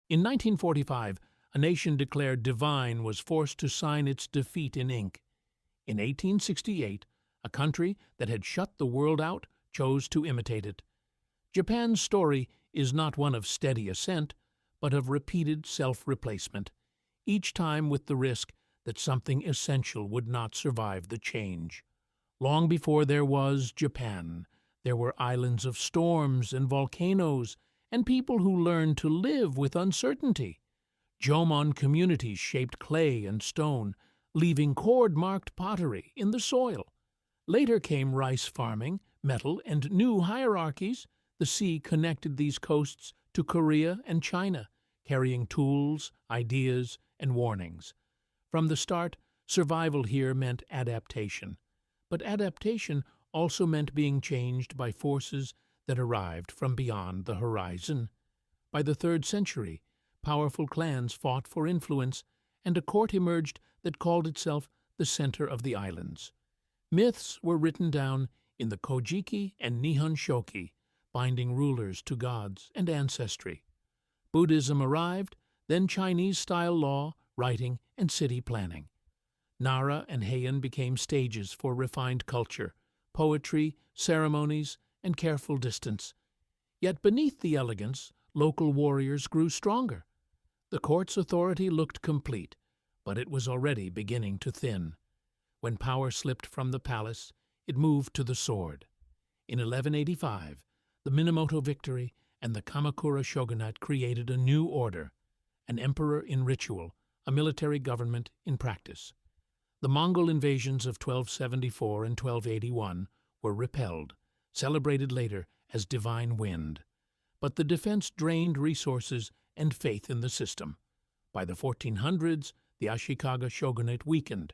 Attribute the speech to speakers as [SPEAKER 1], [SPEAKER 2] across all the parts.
[SPEAKER 1] In 1945, a nation declared divine was forced to sign its defeat in ink. In 1868, a country that had shut the world out chose to imitate it. Japan's story is not one of steady ascent, but of repeated self-replacement, each time with the risk that something essential would not survive the change. Long before there was Japan, there were islands of storms and volcanoes and people who learned to live with uncertainty. Jomon communities shaped clay and stone, leaving cord-marked pottery in the soil. Later came rice farming, metal, and new hierarchies. The sea connected these coasts to Korea and China, carrying tools, ideas, and warnings. From the start, survival here meant adaptation. But adaptation also meant being changed by forces that arrived from beyond the horizon. By the 3rd century, powerful clans fought for influence, and a court emerged that called itself the center of the islands. Myths were written down in the Kojiki and Nihon Shoki, binding rulers to gods and ancestry. Buddhism arrived, then Chinese-style law, writing, and city planning. Nara and Heian became stages for refined culture, poetry, ceremonies, and careful distance. Yet beneath the elegance, local warriors grew stronger. The court's authority looked complete, but it was already beginning to thin. When power slipped from the palace, it moved to the sword. In 1185, the Minamoto victory and the Kamakura shogunate created a new order, an emperor in ritual, a military government in practice. The Mongol invasions of 1274 and 1281 were repelled, celebrated later as divine wind. But the defense drained resources and faith in the system. By the 1400s, the Ashikaga shogunate weakened.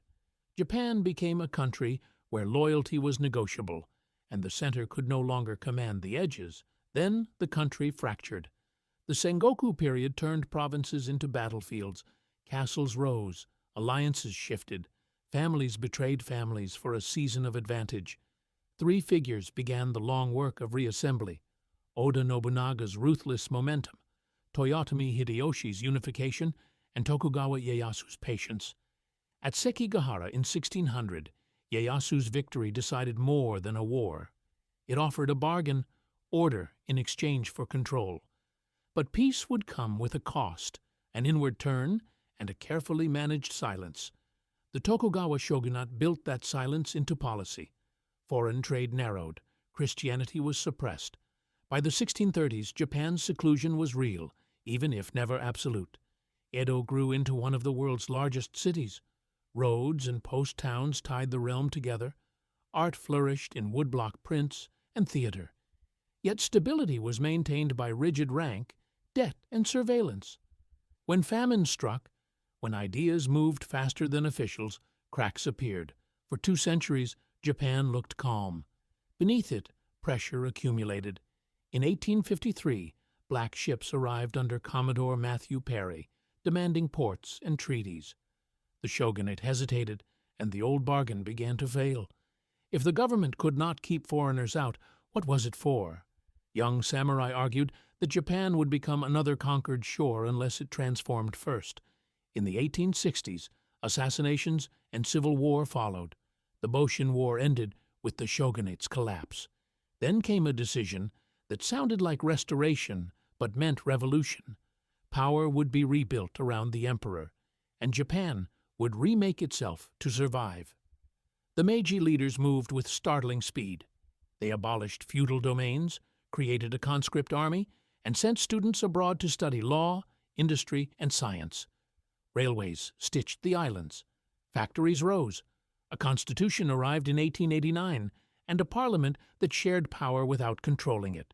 [SPEAKER 1] Japan became a country where loyalty was negotiable, and the center could no longer command the edges. Then the country fractured. The Sengoku period turned provinces into battlefields. Castles rose, alliances shifted, families betrayed families for a season of advantage. 3 figures began the long work of reassembly: Oda Nobunaga's ruthless momentum, Toyotomi Hideyoshi's unification, and Tokugawa Ieyasu's patience. At Sekigahara in 1600, Ieyasu's victory decided more than a war. It offered a bargain, order in exchange for control. But peace would come with a cost, an inward turn, and a carefully managed silence. The Tokugawa shogunate built that silence into policy. Foreign trade narrowed. Christianity was suppressed. By the 1630s, Japan's seclusion was real, even if never absolute. Edo grew into one of the world's largest cities. Roads and post towns tied the realm together. Art flourished in woodblock prints and theater. Yet stability was maintained by rigid rank, debt, and surveillance. When famine struck, when ideas moved faster than officials, cracks appeared. For 2 centuries, Japan looked calm. Beneath it, pressure accumulated. In 1853, black ships arrived under Commodore Matthew Perry, demanding ports and treaties. The shogunate hesitated, and the old bargain began to fail. If the government could not keep foreigners out, what was it for? Young samurai argued that Japan would become another conquered shore unless it transformed first. In the 1860s, assassinations and civil war followed. The Boshin War ended with the shogunate's collapse. Then came a decision that sounded like restoration but meant revolution. Power would be rebuilt around the emperor, and Japan would remake itself to survive. The Meiji leaders moved with startling speed. They abolished feudal domains, created a conscript army, and sent students abroad to study law, industry, and science. Railways stitched the islands. Factories rose. A constitution arrived in 1889, and a parliament that shared power without controlling it.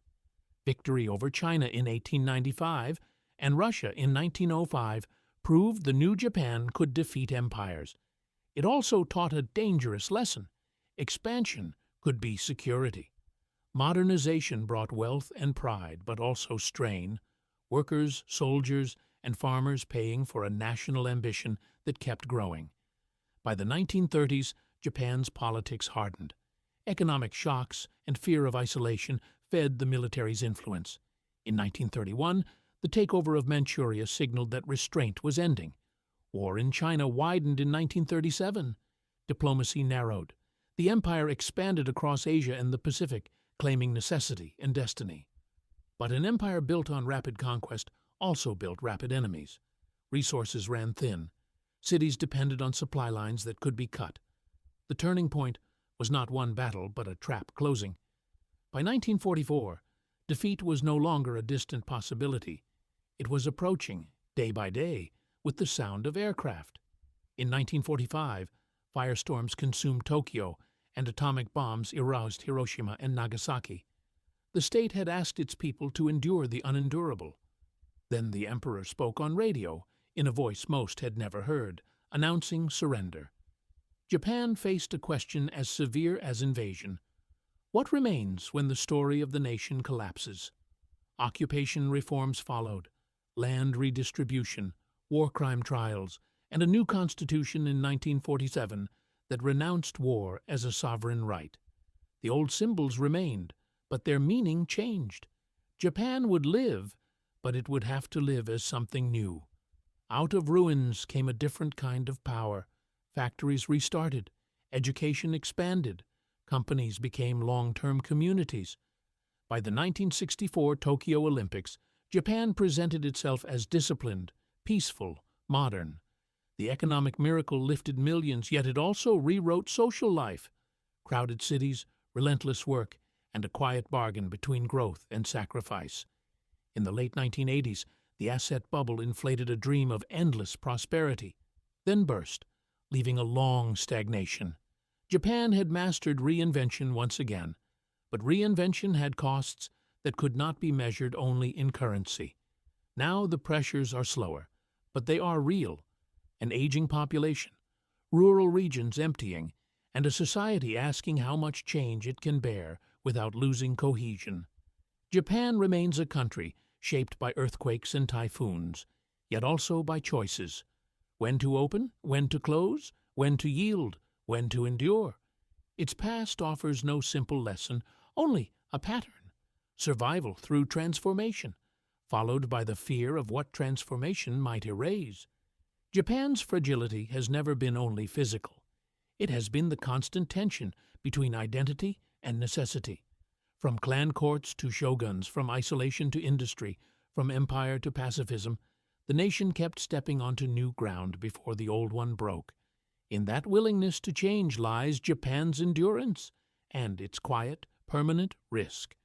[SPEAKER 1] Victory over China in 1895 and Russia in 1905 proved the new Japan could defeat empires. It also taught a dangerous lesson. Expansion could be security. Modernization brought wealth and pride, but also strain. Workers, soldiers, and farmers paying for a national ambition that kept growing. By the 1930s, Japan's politics hardened. Economic shocks and fear of isolation fed the military's influence. In 1931, The takeover of Manchuria signaled that restraint was ending. War in China widened in 1937. Diplomacy narrowed. The empire expanded across Asia and the Pacific, claiming necessity and destiny. But an empire built on rapid conquest also built rapid enemies. Resources ran thin. Cities depended on supply lines that could be cut. The turning point was not one battle, but a trap closing. By 1944, defeat was no longer a distant possibility. It was approaching, day by day, with the sound of aircraft. In 1945, firestorms consumed Tokyo, and atomic bombs aroused Hiroshima and Nagasaki. The state had asked its people to endure the unendurable. Then the emperor spoke on radio, in a voice most had never heard, announcing surrender. Japan faced a question as severe as invasion. What remains when the story of the nation collapses? Occupation reforms followed, land redistribution, war crime trials, and a new constitution in 1947 that renounced war as a sovereign right. The old symbols remained, but their meaning changed. Japan would live, but it would have to live as something new. Out of ruins came a different kind of power. Factories restarted, education expanded, companies became long-term communities. By the 1964 Tokyo Olympics, Japan presented itself as disciplined, peaceful, modern. The economic miracle lifted millions, yet it also rewrote social life. Crowded cities, relentless work, and a quiet bargain between growth and sacrifice. In the late 1980s, the asset bubble inflated a dream of endless prosperity, then burst, leaving a long stagnation. Japan had mastered reinvention once again, but reinvention had costs that could not be measured only in currency. Now the pressures are slower, but they are real. An aging population, rural regions emptying, and a society asking how much change it can bear without losing cohesion. Japan remains a country shaped by earthquakes and typhoons, yet also by choices. When to open, when to close, when to yield, when to endure. Its past offers no simple lesson, only a pattern. Survival through transformation, followed by the fear of what transformation might erase. Japan's fragility has never been only physical. It has been the constant tension between identity and necessity. From clan courts to shoguns, from isolation to industry, from empire to pacifism, the nation kept stepping onto new ground before the old one broke. In that willingness to change lies Japan's endurance and its quiet, permanent risk.